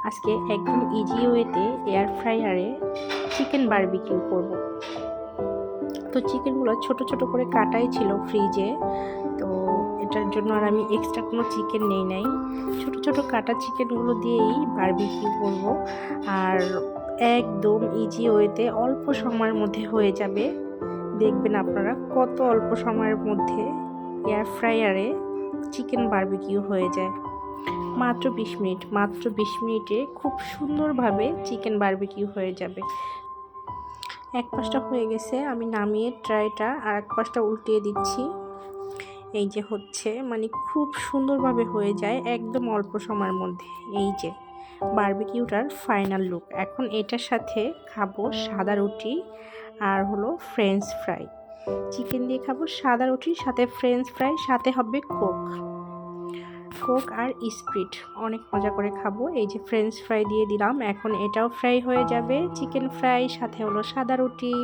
আজকে একদম ইজি ওয়েতে এয়ার ফ্রায়ারে চিকেন বারবিকিউ করব। তো চিকেনগুলো ছোট ছোট করে কাটাই ছিল ফ্রিজে, তো এটার জন্য আর আমি এক্সট্রা কোনো চিকেন নেই নাই। ছোট ছোট কাটা চিকেনগুলো দিয়েই বারবিকিউ করব, আর একদম ইজি ওয়েতে অল্প সময়ের মধ্যে হয়ে যাবে। দেখবেন আপনারা কত অল্প সময়ের মধ্যে এয়ার ফ্রায়ারে চিকেন বারবিকিউ হয়ে যায়। মাত্র 20 মিনিটে খুব সুন্দরভাবে চিকেন বারবিকিউ হয়ে যাবে। এক পাশটা হয়ে গেছে, আমি নামিয়ে ট্রাইটা আর এক পাশটা উল্টিয়ে দিচ্ছি। এই যে হচ্ছে, মানে খুব সুন্দরভাবে হয়ে যায় একদম অল্প সময়ের মধ্যে। এই যে বারবিকিউটার ফাইনাল লুক। এখন এটার সাথে খাবো সাদা রুটি আর হলো ফ্রেঞ্চ ফ্রাই। চিকেন দিয়ে খাবো সাদা রুটির সাথে ফ্রেঞ্চ ফ্রাই, সাথে হবে কোক আর স্প্রিট। অনেক মজা করে খাবো। এই যে ফ্রেঞ্চ ফ্রাই দিয়ে দিলাম, এখন এটাও ফ্রাই হয়ে যাবে। চিকেন ফ্রাই সাথে হলো সাদা রুটি।